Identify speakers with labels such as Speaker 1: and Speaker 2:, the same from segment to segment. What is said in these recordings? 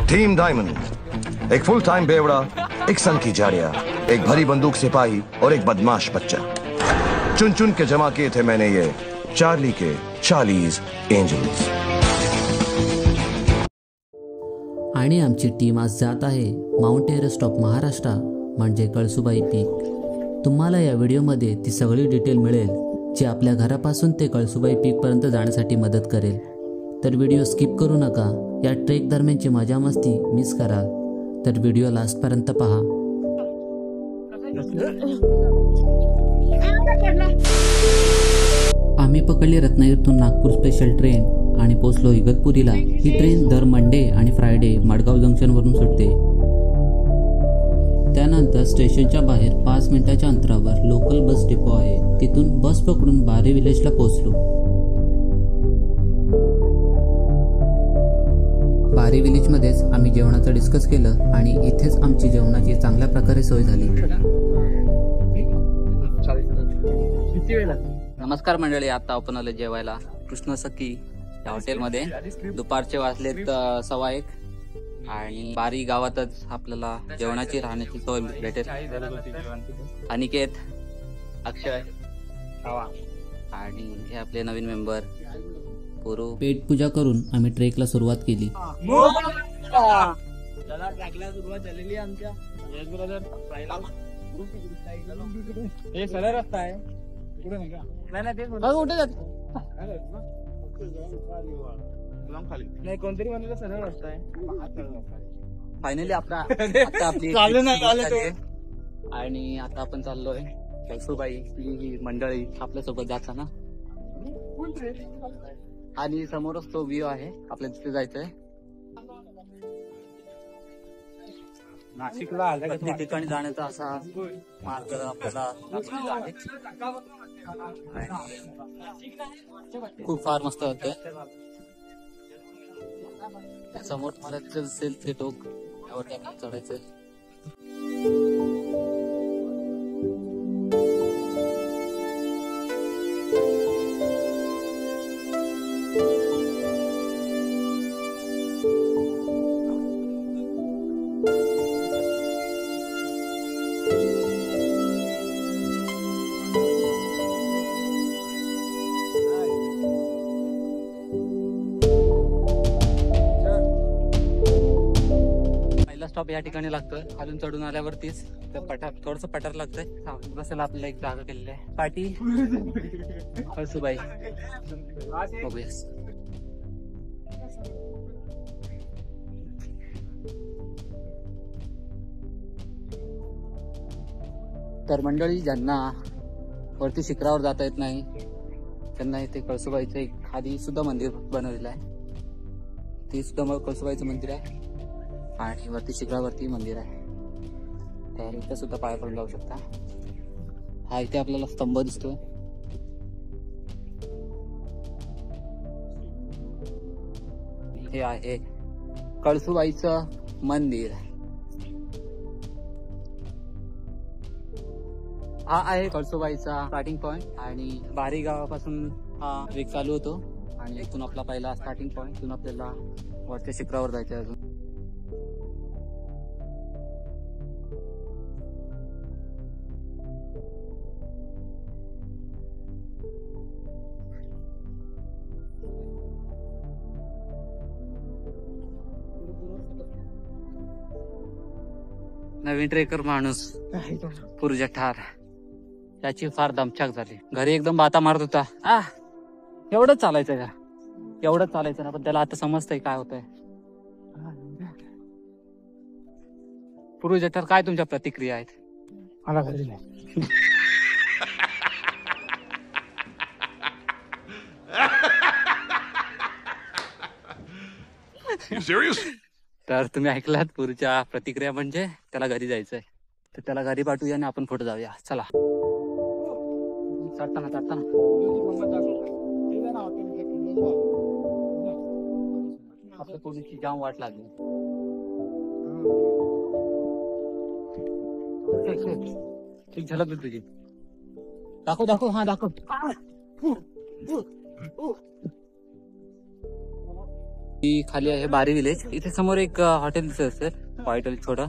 Speaker 1: Team diamond, एक फुल time बेवड़ा, एक सन की जाड़िया, एक भरी बंदूक सिपाही और एक बदमाश बच्चा। चुन चुन के जमा किए थे मैंने ये चार्ली के 40 एंजल्स।
Speaker 2: आणि आमची टीम आज जात आहे माउंट एव्हरेस्ट ऑफ महाराष्ट्र म्हणजे कळसुबाई पीक। तुम्हाला या व्हिडिओमध्ये ती सगळी डिटेल मिळेल जी आपल्या घरापासून ते कळसुबाई पीकपर्यंत जाण्यासाठी मदत करेल। तर व्हिडिओ स्किप करू नका। या ट्रेक दरम्यानची मजा मस्ती मिस कराल तर व्हिडिओ लास्टपर्यंत पहा। आम्ही पकडली रत्नागिरीतून नागपूर स्पेशल ट्रेन आणि पोहोचलो इगतपुरीला। ही ट्रेन दर मंडे आणि फ्रायडे मडगाव जंक्शनवरून सुटते। त्यानंतर स्टेशनच्या बाहेर 5 मिनिटाच्या अंतरावर लोकल बस डिपो आहे, तिथून बस पकडून बारे विलेजला पोहोचलो। बारे विलेजमध्येच आम्ही जेवणाचं डिस्कस केलं आणि इथेच आमची जेवणाची चांगल्या प्रकारे सोय झाली। नमस्कार मंडळी, आता आपण आलो जेवायला कृष्ण सखी या हॉटेलमध्ये। दुपारचे वाजलेत 1:15 आणि बारी गावातच आपल्याला जेवणाची राहण्याची सोय भेटेल। अनिकेत, अक्षय आणि हे आपले नवीन मेंबर पुरू। पेट पूजा करून आम्ही ट्रेकला सुरुवात केली।
Speaker 3: हे सरळ रस्ता आहे, पुढे नाही का? नाही, कोणतरी म्हणलं सरळ रस्ता आहे।
Speaker 2: फायनली आता आपली आणि आता आपण चाललोय कळसुबाई ही मंडळी आपल्या सोबत जाताना आणि समोरच तो व्ह्यू आहे, आपल्याला तिथे जायचंय।
Speaker 3: नाशिकला
Speaker 2: प्रत्येक ठिकाणी जाण्याचा असा मार्ग आपल्याला खूप फार मस्त होते। समोर मला दिसेल ते टोक, यावरती आपल्याला चढायचंय। स्टॉप या ठिकाणी लागतोय, खालून चढून आल्यावरतीच पठार, थोडस पठार लागतंय। बसायला आपल्याला एक जागा केलेली आहे, पाठी कळसुबाई बघूया। तर मंडळी, ज्यांना वरती शिखरावर जाता येत नाही त्यांना इथे कळसुबाईचं एक खाली सुद्धा मंदिर बनवलेलं आहे। ते सुद्धा कळसुबाईचं मंदिर आहे आणि वरती शिखरावरती मंदिर आहे, तर इथे सुद्धा पाय पडून जाऊ शकता। हा इथे आपल्याला स्तंभ दिसतोय, हे आहे कळसुबाईचं मंदिर। हा आहे कळसुबाईचा स्टार्टिंग पॉइंट आणि बारी गावापासून हा ट्रेक चालू होतो आणि इथून आपला पहिला स्टार्टिंग पॉइंट, इथून आपल्याला वरच्या शिखरावर जायचं आहे। अजून नवीन ट्रेकर माणूस पुरुजा ठार, त्याची फार दमछाक झाली। घरी एकदम बाता मारत होता, एवढंच चालायचं का, एवढंच चालायचं ना, पण त्याला आता समजतंय काय होतंय। पुरुजा ठार, काय तुमच्या प्रतिक्रिया आहेत?
Speaker 3: मला घरी नाही।
Speaker 2: तर तुम्ही ऐकलात पुरुच्या प्रतिक्रिया, म्हणजे त्याला घरी जायचंय, तर त्याला घरी पाठवूया आणि आपण पुढे जाऊया। चला, चढताना आपल्या पोलीसची जाम वाट लागली। एक झलक दे तुझी, दाखव, हा दाखव।
Speaker 4: ही खाली आहे बारी विलेज. इथे समोर एक हॉटेल दिसत असेल, व्हाईट हॉटेल छोटा,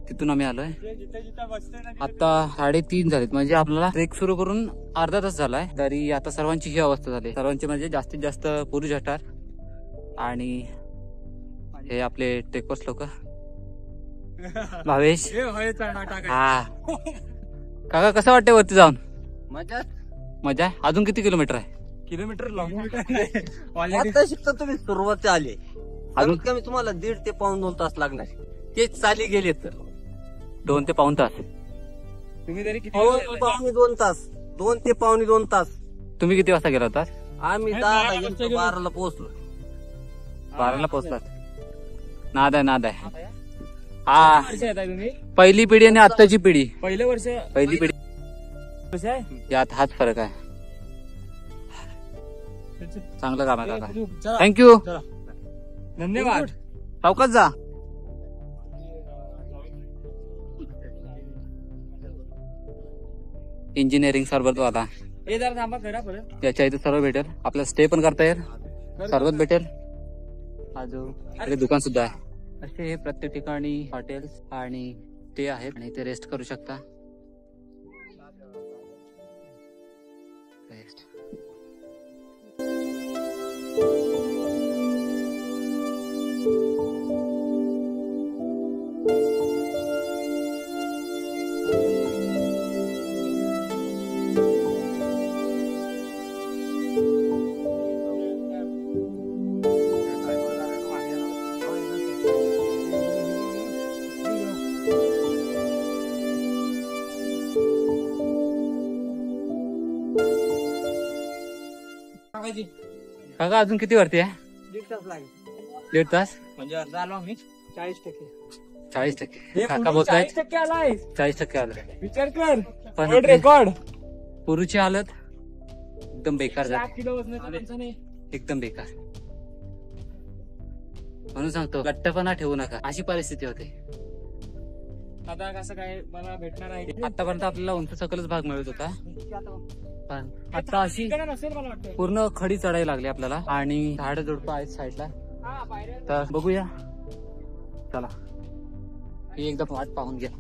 Speaker 4: तिथून आम्ही आलोय. आता 3:30 झालेत, म्हणजे आपल्याला ट्रेक सुरू करून अर्धा तास झालाय. तरी आता सर्वांची ही अवस्था झाली. सर्वांची म्हणजे जास्तीत जास्त पुरुष हटार आणि हे आपले ट्रेकर्स लोक. भावेश, हा काका कसं वाटतंय वरती जाऊन? मजा आहे. अजून किती किलोमीटर आहे?
Speaker 3: किलोमीटर लॉंग
Speaker 5: आता शिकता तुम्ही सुरुवात आली. अजून कमी तुम्हाला 1.5 ते 2 तास लागणार. तेच चाली गेले तर
Speaker 4: 2 ते पाऊण तास.
Speaker 3: तुम्ही तरी किती
Speaker 5: 2 तास, 2 ते 2.25 तास.
Speaker 4: तुम्ही किती वाजता गेला होता?
Speaker 5: आम्ही 12ला पोहोचलो.
Speaker 4: 12ला पोहोचलात. नाद आहे. हा,
Speaker 3: वर्ष येताय तुम्ही?
Speaker 4: पहिली पिढी आणि आत्ताची पिढी.
Speaker 3: पहिलं वर्ष
Speaker 4: पहिली पिढी
Speaker 3: वर्ष आहे.
Speaker 4: यात हाच फरक आहे. चांगलं काम आहे काका. थँक्यू.
Speaker 3: धन्यवाद.
Speaker 4: सावकाश जा. इंजिनिअरिंग सरबत आता
Speaker 3: हे जरा थांबा करा परत.
Speaker 4: याच्या इथे सर्व भेटेल. आपल्याला स्टे पण करता येईल, सरबत भेटेल, अजून दुकान सुद्धा आहे. असे हे प्रत्येक ठिकाणी हॉटेल्स आणि स्टे आहेत आणि इथे रेस्ट करू शकता. रेस्ट. काका अजून किती वरती आहे?
Speaker 3: 1.5 तास लागेल.
Speaker 4: 1.5 तास
Speaker 3: म्हणजे अर्धा आलो आम्ही. 40%.
Speaker 4: 40%. काका बोलताय
Speaker 3: 40% आलाय.
Speaker 4: 40% आलं.
Speaker 3: विचार कर.
Speaker 4: पण
Speaker 3: वर्ल्ड रेकॉर्ड.
Speaker 4: पुरुची हालत एकदम बेकार
Speaker 3: 7
Speaker 4: झाली.
Speaker 3: किलो वजनाचा माणसाने.
Speaker 4: एकदम बेकार. म्हणून सांगतो गट्टपणा ठेवू नका, अशी परिस्थिती होते.
Speaker 3: आता कसं काय मला भेटणार आहे?
Speaker 4: आतापर्यंत आपल्याला उंच सकलच भाग मिळत होता, पण आता अशी
Speaker 3: नसेल मला वाटतं.
Speaker 4: पूर्ण खडी चढायला लागली आपल्याला. आणि झाडं झुडपं आहेत साईडला,
Speaker 3: हा, पायऱ्या.
Speaker 4: तर बघूया. चला, ही एकदम वाट पाहून घ्या.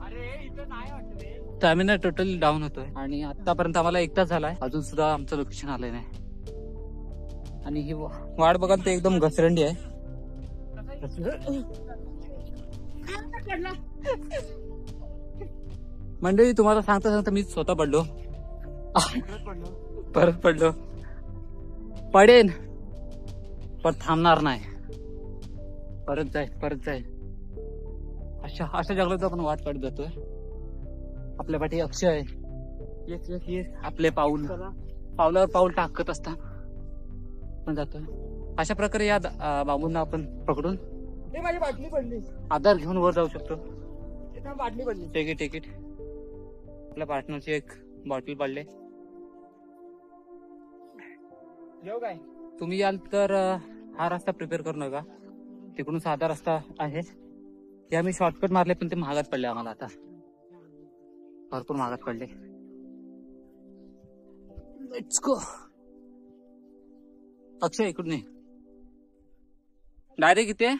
Speaker 3: अरे इथं नाही वाटत रे.
Speaker 4: स्टॅमिना टोटली डाऊन होतोय. आणि आतापर्यंत आम्हाला 1 तास झालाय, अजून सुद्धा आमचं लोकेशन आलंय नाही. आणि ही वाट बघाल ते एकदम घसरंडी आहे. मंडळी तुम्हाला सांगता सांगता मी स्वतः पडलो. परत पडलो. पडेन पण थांबणार नाही. परत जाईल. अशा जंगलात आपण वाट काढत जातोय. आपल्या पाठी अक्षय आहे.
Speaker 3: येस.
Speaker 4: आपले पावलावर पाऊल टाकत असताना पण जातोय. अशा प्रकारे या बांबूंना आपण पकडून
Speaker 3: हे माझी बाटली पडली.
Speaker 4: आधार घेऊन वर जाऊ शकतो.
Speaker 3: इथं बाटली पडली.
Speaker 4: तिकीट आपल्या पार्टनरची एक बॉटल पडले.
Speaker 3: येऊ काय?
Speaker 4: तुम्ही याल तर हा रस्ता प्रिपेअर करू नका. तिकडून साधा रस्ता आहे. ते आम्ही शॉर्टकट मारले, पण ते महागात पडले आम्हाला. आता भरपूर महागात पडले. Let's go. अक्षय इकडून नाही, डायरेक्ट इथे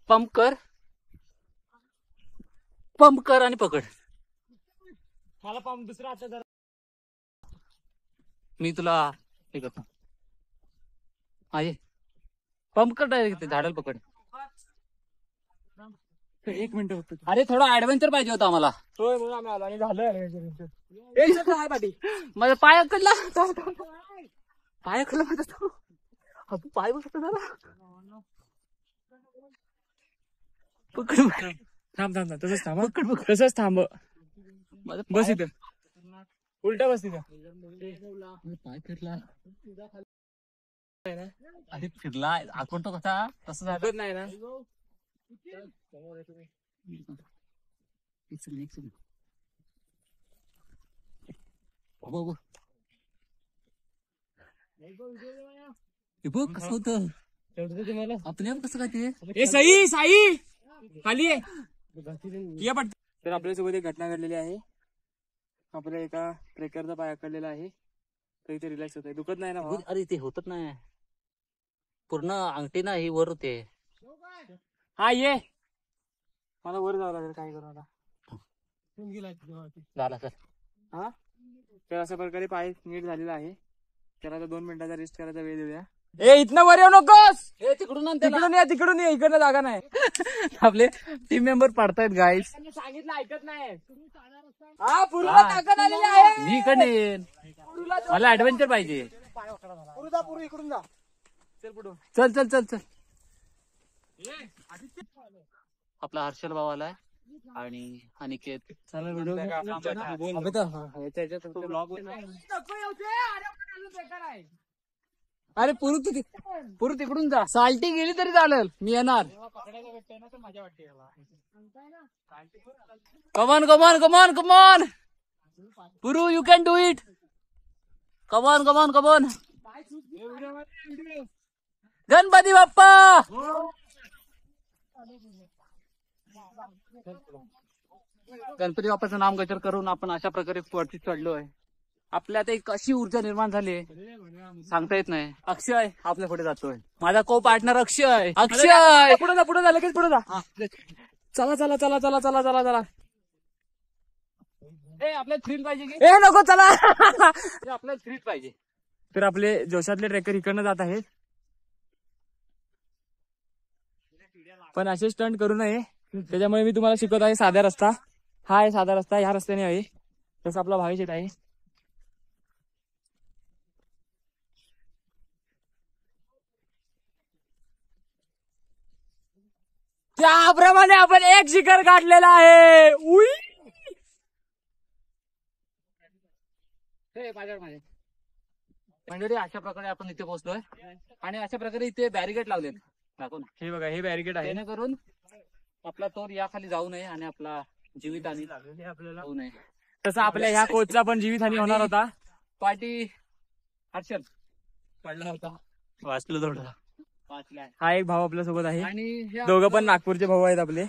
Speaker 4: पंप कर आणि पकड.
Speaker 3: मला पंप दुसरा आता जरा.
Speaker 4: मी तुला हे करतो. आहे पंप कर डायरेक्ट, झाडाला पकड.
Speaker 3: 1 मिनिट होत.
Speaker 4: अरे थोडा ऍडव्हेंचर पाहिजे होता आम्हाला.
Speaker 3: होय म्हणून आम्ही आलो आणि झालं.
Speaker 4: माझ्या पायाकडला माझा पाय बसत झाला. पकड
Speaker 3: थांब. तसंच थांब. बस इथं. उलटा बस तिथं.
Speaker 4: पाय फिरला. अरे फिरला आपण तो कसा तसं झालं
Speaker 3: नाही ना.
Speaker 4: बघ कसं होतं आपल्या कसं काय ते.
Speaker 3: साई खाली आहे. तर आपल्यासोबत एक घटना घडलेली आहे. आपल्या एका ट्रेकरचा पाय आकडलेला आहे, तर इथे रिलॅक्स होत आहे. दुखत नाही ना भावा?
Speaker 4: अरे ते होतच नाही पूर्ण अंगठी ना ही वर होते.
Speaker 3: हा ये, मला वर जावं लागेल काय करू आता.
Speaker 4: झाला सर.
Speaker 3: हा, तर अशा प्रकारे पाय नीट झालेला आहे. त्याला आता 2 मिनिटाचा रेस्ट करायचा वेळ देऊया. ए इथनं वर येऊ नकोस,
Speaker 4: तिकडून
Speaker 3: तिकडून ये, इकडनं जागा नाही.
Speaker 4: आपले टीम मेंबर पडतायत गाईस.
Speaker 3: सांगितलं ऐकत नाही. हा पूर्ण ताकद आलेली आहे.
Speaker 4: मी इकडे येईन, मला ऍडव्हेंचर पाहिजे.
Speaker 3: पुरू इकडून जा. चल पुढं.
Speaker 4: चल चल चल चल. आपला हर्षल भाऊ आलाय आणि अनिकेत. अरे पुरू तिकडून जा. साल्टी गेली तरी चालेल, मी येणार. Come on come on come on come on Puru, you can do it. Come on come on come on. Ganpati Bappa. Ganpati बाप्पाचं नाम गजर करून आपण अशा प्रकारे वरती चढलोय. आपल्यात एक अशी ऊर्जा निर्माण झाली सांगता येत नाही. अक्षय आपल्या पुढे जातोय, माझा को पार्टनर अक्षय. अक्षय
Speaker 3: पुढे जा लगेच पुढे जा. चला चला चला चला चला चला चला.
Speaker 4: आपल्याला थ्रिल पाहिजे की
Speaker 3: ए नको चला.
Speaker 4: आपल्याला थ्रिल पाहिजे.
Speaker 3: तर आपले जोशातले ट्रेकर इकडनं जात आहेत, पण असे स्टंट करू नये. त्याच्यामुळे मी तुम्हाला शिकवत आहे साधा रस्ता. हा आहे साधा रस्ता, ह्या रस्त्याने आहे. तसं आपला भाई शेत आहे. त्याप्रमाणे आपण एक शिखर गाठलेला आहे. उई
Speaker 4: मंडळी, अशा प्रकारे आपण इथे पोहोचलोय आणि अशा प्रकारे इथे बॅरिकेड लावलेत. दाखवून
Speaker 3: हे बघा, हे बॅरिकेड आहे.
Speaker 4: जेणेकरून आपला तोर या खाली जाऊ नये आणि आपला जीवितहानी होऊ नये.
Speaker 3: तसं आपल्या ह्या कोचचा पण जीवितहानी होणार होता.
Speaker 4: पाठी हर्षल पडला होता, वाचलो थोडं. वाचलाय.
Speaker 3: हा एक भाऊ आपल्या सोबत आहे.
Speaker 4: आणि हे
Speaker 3: दोघं पण नागपूरचे भाऊ आहेत आपले.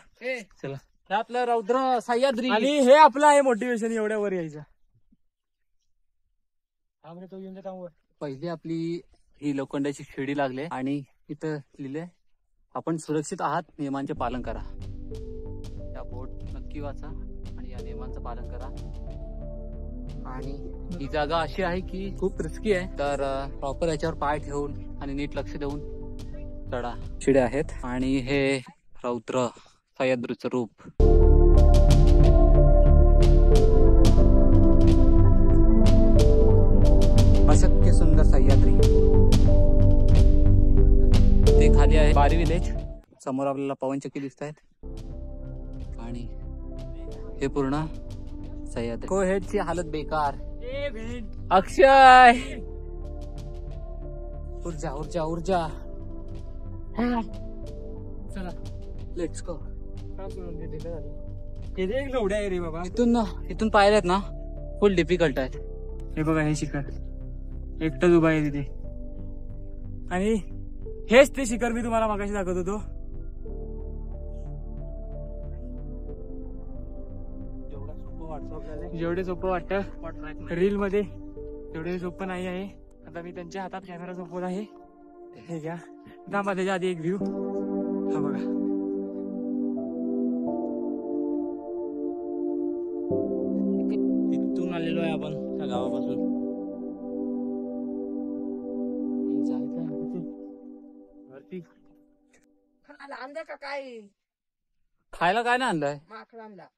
Speaker 4: चला, हे आपलं रौद्र सह्याद्री.
Speaker 3: आणि हे आपलं आहे मोटिवेशन एवढ्या वर यायचं.
Speaker 4: पहिली आपली ही लोखंडाची शिडी लागले आणि इथं लिहिले, आपण सुरक्षित आहात, नियमांचे पालन करा. या बोर्ड नक्की वाचा आणि या नियमांचं पालन करा. आणि ही जागा अशी आहे की खूप रिस्की आहे, तर प्रॉपर याच्यावर पाय ठेवून आणि नीट लक्ष देऊन चढा. शिड्या आहेत आणि हे रौद्र सह्याद्रीचं रूप. अशक्य सुंदर सह्याद्री. ते खाली आहे बारी विलेज. समोर आपल्याला पवनचक्की दिसत आहेत आणि हे पूर्ण सह्याद्री. को हेडची हालत बेकार. अक्षय ऊर्जा ऊर्जा ऊर्जा. चला लेट्स गो.
Speaker 3: रे बाबा,
Speaker 4: इथून पाहिलेत ना, फुल डिफिकल्ट आहेत.
Speaker 3: हे बघा, हे शिखर एकटंच उभा आहे तिथे. आणि हेच ते शिखर मी तुम्हाला मागाशी दाखवत होतो. जेवढे सोपं वाटतं रील मध्ये तेवढे सोपं नाही आहे. आता मी त्यांच्या हातात कॅमेरा सोपवत आहे. हे घ्या, थांबा, त्याच्या आधी एक व्ह्यू. हा बघा,
Speaker 4: तिथून आलेलो आहे आपण त्या गावापासून. खायला काय नाही आणलंय?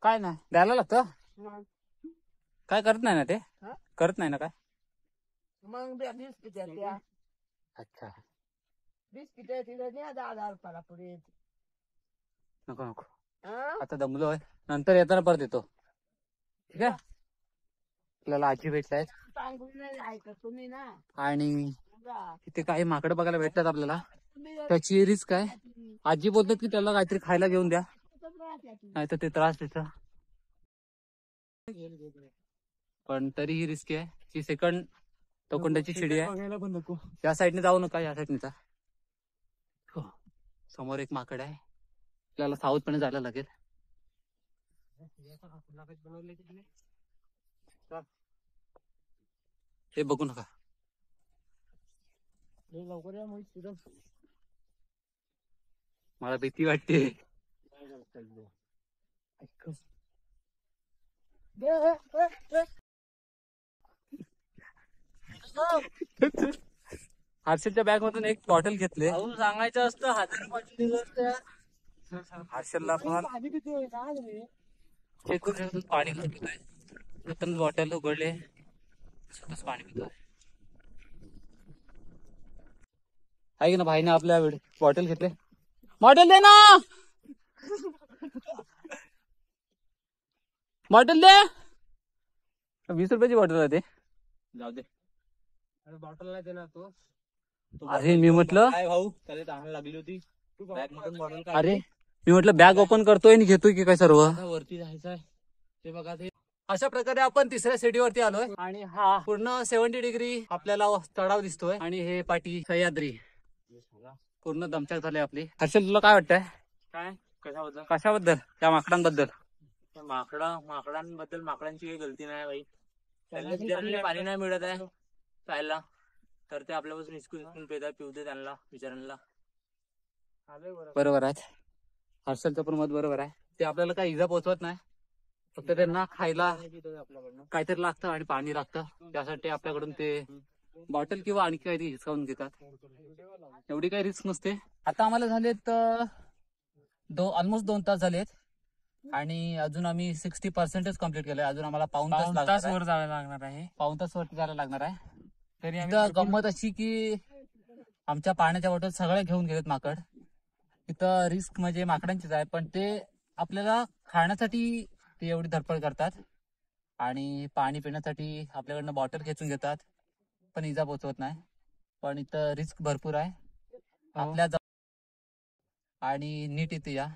Speaker 4: काय नाही द्यायला लागतं? काय करत नाही ना ते? करत नाही ना काय?
Speaker 6: मग
Speaker 4: अच्छा,
Speaker 6: बिस्किट तिला 10 रुपयाला पुढे.
Speaker 4: नको नको, आता दमलोय, नंतर येताना परत येतो. ठीक आहे. आपल्याला आजी भेटतायत
Speaker 6: सांगून नाही ऐकत तुम्ही ना.
Speaker 4: आणि तिथे काही माकडं बघायला भेटतात आपल्याला. त्याची रिस्क आहे. आजी बोलतात की त्याला काहीतरी खायला घेऊन द्या, नाही तर ते त्रास देतं. पण तरीही रिस्क आहे. ही सेकंड लोखंडाची शिडी आहे.
Speaker 3: बघायला पण नको.
Speaker 4: या साईडने जाऊ नका, या साईडने जा. समोर एक माकड आहे, आपल्याला साऊथ पण जायला लागेल. हे बघू नका.
Speaker 3: लवकर या मोहित तिथं.
Speaker 4: मला भीती वाटते. हर्षलच्या बॅग मधून एक बॉटल घेतले.
Speaker 5: सांगायचं असतं
Speaker 4: हर्षलला पण चेक करून पाणी पितोय. नंतर बॉटल उघडले, स्वतःच पाणी पितोय. आहे ना भाईने आपल्या बॉटल घेतले. बॉटल दे ना, बॉटल दे. 20 रुपयाची बॉटल आहे ते.
Speaker 5: जाऊ दे. बॉटल नाही देणार तो.
Speaker 4: अरे मी म्हटलं,
Speaker 5: काय भाऊ त्याला चांगली लागली होती. बॅग मधून बॉटल काढ.
Speaker 4: अरे मी म्हटलं बॅग ओपन करतोय आणि घेतोय की काय सर्व.
Speaker 5: वरती जायचंय ते बघा. ते
Speaker 4: अशा प्रकारे आपण तिसऱ्या सिटीवरती आलोय आणि हा पूर्ण 70 डिग्री आपल्याला चढाव दिसतोय. आणि हे पाठी सह्याद्री पूर्ण दमछाक झाली आपली. हर्षल तुला काय वाटतंय?
Speaker 5: काय कशाबद्दल?
Speaker 4: कशाबद्दल? त्या माकडांबद्दल.
Speaker 5: माकडांबद्दल माकडांची काही गलती नाही बाई. त्यांना पाणी नाही मिळत आहे प्यायला, तर ते आपल्यापासून हिसकून पेतात. पिऊ दे त्यांना बिचाऱ्यांना.
Speaker 4: बरोबर आहे. हर्षलचं पण मत बरोबर आहे. ते आपल्याला काही इजा पोहोचवत नाही, फक्त त्यांना खायला काहीतरी लागतं आणि पाणी लागतं. त्यासाठी आपल्याकडून ते बॉटल किंवा आणखी काहीतरी हिसकावून घेतात. एवढी काही रिस्क नसते. आता आम्हाला झालेत ऑलमोस्ट 2 तास झालेत आणि अजून आम्ही 60% कम्प्लीट केलंय. अजून आम्हाला पाऊण तास
Speaker 3: वर जायला लागणार आहे.
Speaker 4: पाऊण तास वरती जायला लागणार आहे.
Speaker 3: तरी
Speaker 4: इथं गंमत अशी की आमच्या पाण्याच्या बॉटल सगळ्या घेऊन गेलेत माकड. इथं रिस्क म्हणजे माकडांचीच आहे, पण ते आपल्याला खाण्यासाठी ते एवढी धडपड करतात आणि पाणी पिण्यासाठी आपल्याकडनं बॉटल खेचून घेतात, पण इजा पोचवत नाही. पण इथं रिस्क भरपूर आहे आपल्या आणि नीट इथे या.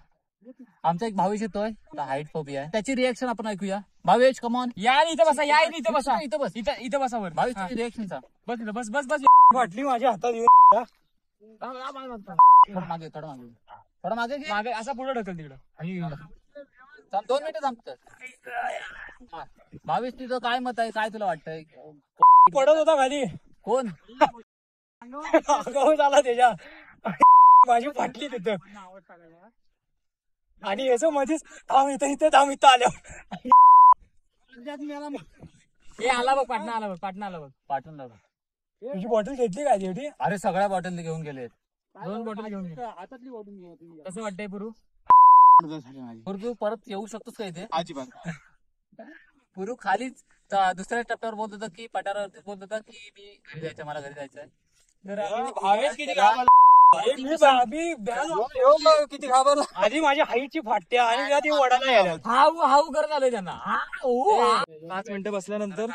Speaker 4: आमचा एक भावेश येतोय, हाईट फोबिया आहे. त्याची रिएक्शन आपण ऐकूया. भावेश कमॉन.
Speaker 3: या इथं बसा, या इथं बसा,
Speaker 4: इथं बस.
Speaker 3: इथं बसा वर.
Speaker 4: भावेश तुझी रिएक्शन सांग.
Speaker 3: बस इथं, बस बस बस. वाटली माझ्या हातात येऊन.
Speaker 4: थोडं मागे थोडं मागे घे.
Speaker 3: मागे असा पुढे ढकल तिकडं.
Speaker 4: 2 मिनिटं थांबतात. भावेश तुझं काय मत आहे? काय तुला वाटतंय?
Speaker 3: पडत होता खाली.
Speaker 4: कोण
Speaker 3: आगाऊ झाला त्याच्या. माझी फाटली तिथं आणि याचं मध्येच थांब इथं आल्यावर हे आला बघ. पाटणा आला बघ.
Speaker 4: पाठवून
Speaker 3: तुझी बॉटल घेतली काय तेवढी?
Speaker 4: अरे सगळ्या बॉटल घेऊन गेलेत.
Speaker 3: 2 बॉटल घेऊन गेली. कसं वाटतंय पुरू?
Speaker 4: तू परत येऊ शकतोस का इथे?
Speaker 3: अजिबात.
Speaker 4: पुरू खालीच दुसऱ्या टप्प्यावर बोलत होता की पठारावरती बोलत होता की मी घरी जायचं, मला घरी जायचंय.
Speaker 3: किती घाबरला. आधी माझ्या हाईटची फाटत्या आणि ती वडाला यायला हाऊ करत आलोय त्यांना. 5 मिनिटं बसल्यानंतर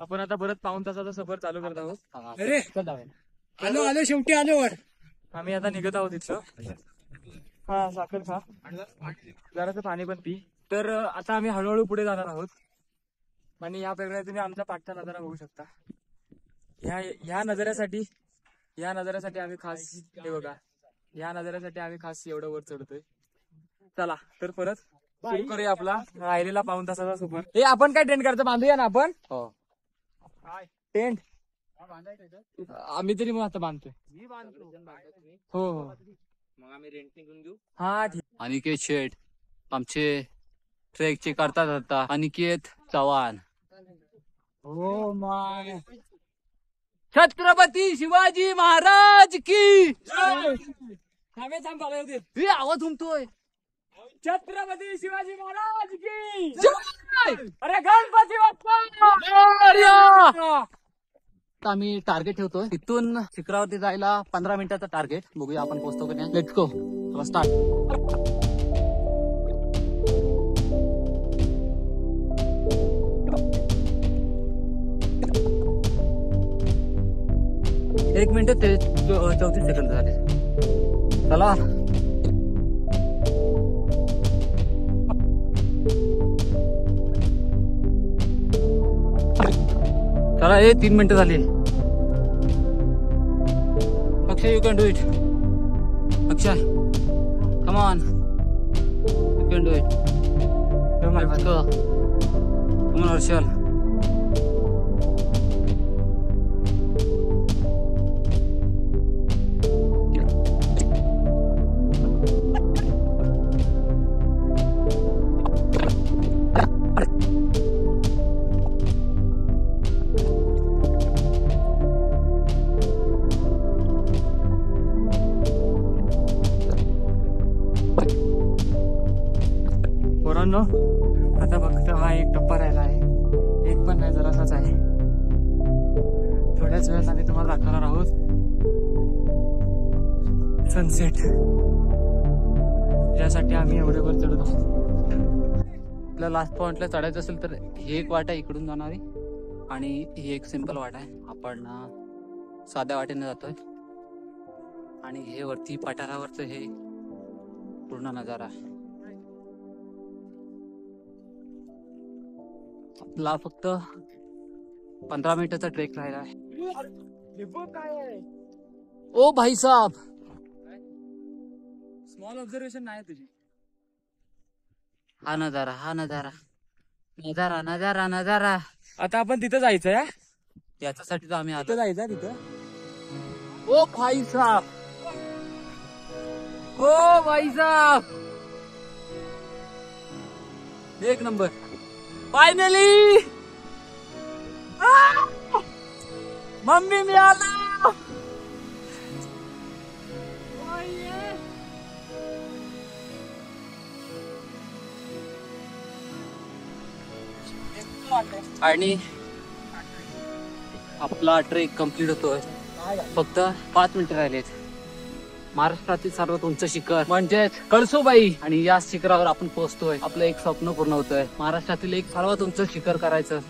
Speaker 3: आपण आता परत पाऊण तासाचा सफर चालू करत आहोत. अरे आलो शेवटी आलो वर. आम्ही आता निघत आहोत इथं. हा साखर खा, जरासं पाणी पण पी. तर आता आम्ही हळूहळू पुढे जाणार आहोत आणि या प्रकारे तुम्ही आमचा पाठचा नजारा बघू शकता. ह्या नजाऱ्यासाठी आम्ही खास हे बघा, या नजाऱ्यासाठी आम्ही खास एवढं वर चढतोय. चला तर परत सुरू करूया आपला राहिलेला पाऊण तासाचा सफर. हे आपण काय टेंट करतो, बांधूया ना आपण. टेंट आम्ही तरी मग आता बांधतोय. हो हो
Speaker 5: मग आम्ही रेंट निघून घेऊ.
Speaker 3: हा ठीक.
Speaker 4: अनिकेत शेठ आमचे ट्रेकचे करतात आता. अनिकेत चव्हाण.
Speaker 3: हो माय.
Speaker 4: छत्रपती शिवाजी महाराज की
Speaker 3: थांबे थांब चालू होते.
Speaker 4: हे आवाज घुमतोय.
Speaker 3: छत्रपती शिवाजी महाराज की
Speaker 4: जय!
Speaker 3: अरे गणपती बाप्पा.
Speaker 4: आम्ही टार्गेट ठेवतोय तिथून शिखरावरती जायला 15 मिनिटाचं टार्गेट. बघूया आपण पोहोचतो का नाही. Let's go. स्टार्ट. एक मिनिट 34 सेकंद झाले. चला चला. 3 मिनिटं झाली. Akshay you can do it. Akshay come on, you can do it. Come on Harshal.
Speaker 3: आलो. आता फक्त हा एक टप्पा राहिला आहे. एक पण नाही, जरासाच आहे. थोड्याच वेळात आम्ही तुम्हाला दाखवणार आहोत सनसेट, ज्यासाठी आम्ही एवढे वर चढत आहोत.
Speaker 4: आपल्या लास्ट पॉइंटला चढायचं असेल तर ही एक वाट आहे इकडून जाणारी, आणि ही एक सिंपल वाट आहे. आपण साध्या वाटेने जातोय, आणि हे वरती पठारावरचं हे पूर्ण नजारा आहे. आपला फक्त 15 मिनिटाचा ट्रेक राहिला आहे. ओ भाई साहब,
Speaker 3: स्मॉल ऑब्झर्वेशन नाही तुझी.
Speaker 4: हा नजारा, हा नजारा, नजारा नजारा नजारा.
Speaker 3: आता आपण तिथं जायचंय.
Speaker 4: याच्यासाठी तर आम्ही आलो.
Speaker 3: तिथं जायचंय तिथं.
Speaker 4: ओ भाई साहब, ओ भाई साहब, एक नंबर. फायनली
Speaker 3: मम्मी मी आला.
Speaker 4: आणि आपला ट्रेक कम्प्लीट होतोय. फक्त 5 मिनिटं राहिलेत. महाराष्ट्रातील सर्वात उंच शिखर म्हणजेच कळसूबाई, आणि या शिखरावर आपण पोहोचतोय. आपलं एक स्वप्न पूर्ण होतंय. महाराष्ट्रातील एक सर्वात उंच शिखर करायचं,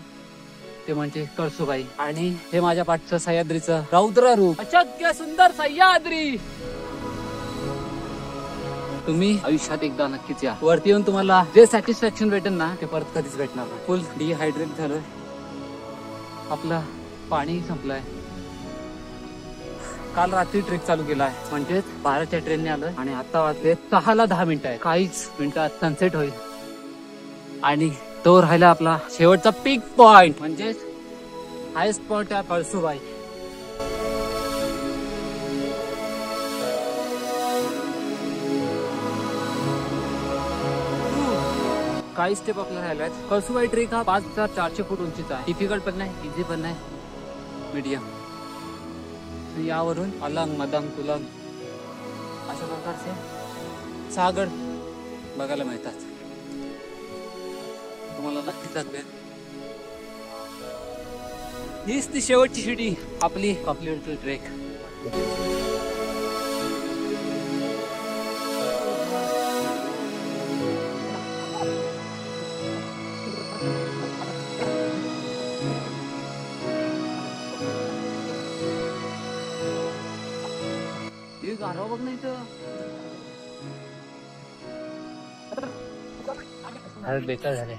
Speaker 4: ते म्हणजे कळसूबाई. आणि हे माझ्या पाठचं सह्याद्रीचं रौद्र रूप, अशक्य सुंदर सह्याद्री. तुम्ही आयुष्यात एकदा नक्कीच या. वरती येऊन तुम्हाला जे सॅटिस्फॅक्शन भेटेल ना, ते परत कधीच भेटणार नाही. फुल डिहायड्रेट झालोय, आपलं पाणी संपलंय. काल रात्री ट्रेक चालू केलाय, म्हणजेच 12च्या ट्रेनने आलोय, आणि आता वाजले 6:10 मिनिटं आहे. काहीच मिनिटात सनसेट होईल, आणि तो राहिला आपला शेवटचा पीक पॉइंट, म्हणजेच हायस्ट पॉइंट आहे कळसूबाई. काही स्टेप आपल्याला राहिल्या आहेत. कळसूबाई ट्रेक हा 5400 फूट उंचीचा आहे. डिफिकल्ट पण नाही, इझी पण नाही, मीडियम. यावरून अलंग, मदंग, तुलंग अशा प्रकारचे सागर बघायला मिळतात. तुम्हाला नक्कीच लागेल. हीच ती शेवटची शिडी आपली कम्प्लीट ट्रेक. गारवा बघ नाही तर बेकार झाले.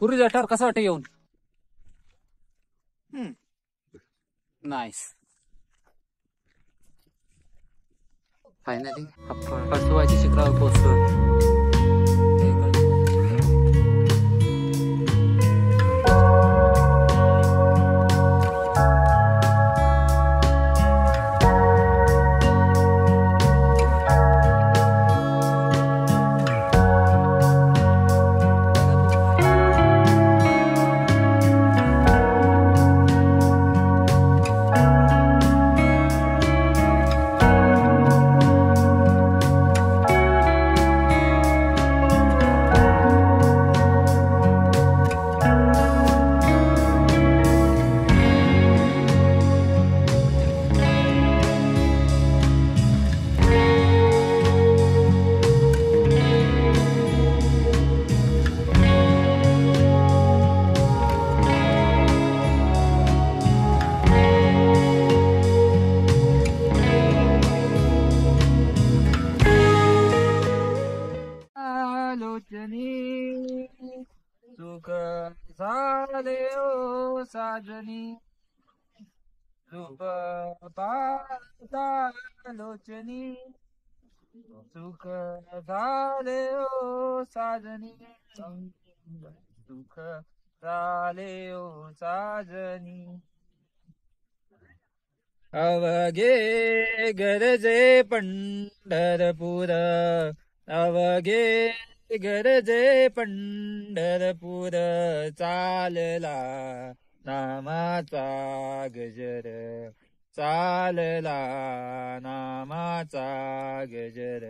Speaker 4: पूर्वी जठार कसं वाटतं येऊन? नाईस. फायनली आपण कळसूबाईच्या शिखरावर पोहोचलो. सुख झाले ओ साजनी, सुख पाहता लोचनी, सुख झाले ओ साजनी, सुख झाले ओ साजनी.
Speaker 3: अवघे गरजे पंढरपूर, अवघे गरजे पंढरपूर, चालला नामाचा गजर, चालला नामाचा गजर.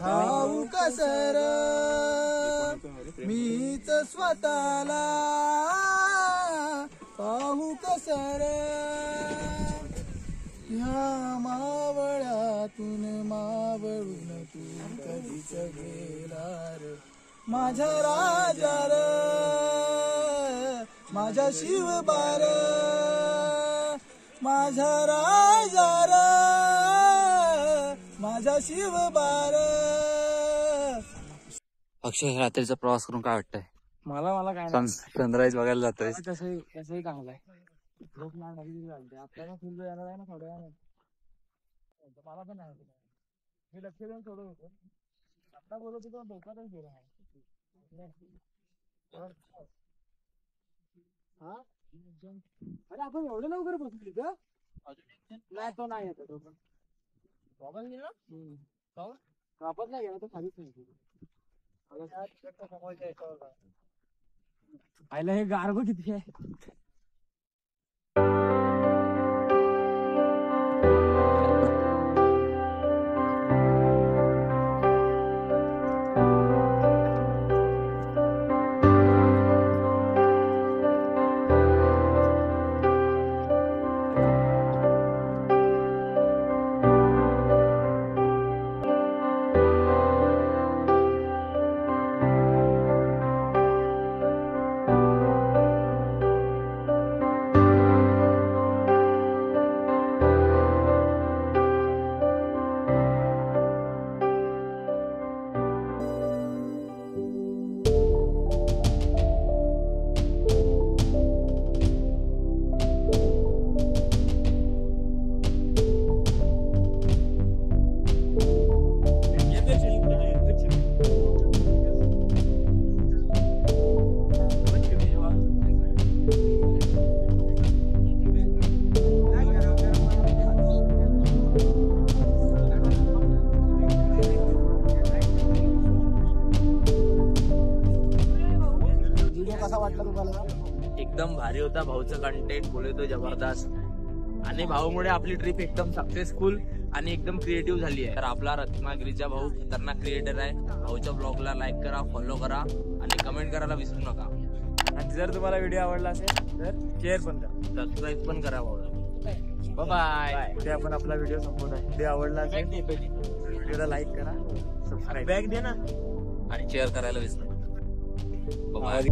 Speaker 7: भाऊ कसर मीच स्वतःला पाहू कसर, ह्या मावळ्यातून मावळून तू कधीच गेला रे माझ्या राजार, माझ्या शिवबार, माझ्या राजार, माझा शिवबार.
Speaker 4: अक्षय, रात्रीचा प्रवास करून काय वाटतंय?
Speaker 3: मला काय
Speaker 4: सनराईज बघायला जातोय.
Speaker 3: कसंही चांगलं आहे. लोक नाही लागली चालते आपल्याला फुल येणार आहे ना थोड्या वेळाने. मला पण नाही मी लक्ष देऊन सोडत होतो. आता बोलत होतो डोक्यातच गेला. हा अरे आपण एवढं लवकर बसली का? नाही तो नाही येतो तो पण वापस गेला वापस नाही गेला तो खालीच नाही. आयला हे गार्ग किती आहे.
Speaker 8: एकदम भारी होता. भाऊचं कंटेंट बोलतो जबरदस्त आणि भाऊमुळे आपली ट्रिप एकदम सक्सेसफुल आणि एकदम क्रिएटिव्ह झाली आहे. तर आपला रत्नागिरीचा भाऊ खतरनाक क्रिएटर आहे. भाऊच्या ब्लॉगला लाईक करा, फॉलो करा आणि कमेंट करायला विसरू नका.
Speaker 3: आणि जर तुम्हाला व्हिडिओ आवडला असेल तर शेअर पण करा,
Speaker 8: सबस्क्राईब पण करा भाऊला.
Speaker 3: बाय. ते आपण आपला व्हिडिओ संपवत आहे. व्हिडिओ आवडला असेल व्हिडिओला लाईक करा, सबस्क्राईब बॅग दे ना
Speaker 4: आणि शेअर करायला विसरू नका.
Speaker 3: बाय.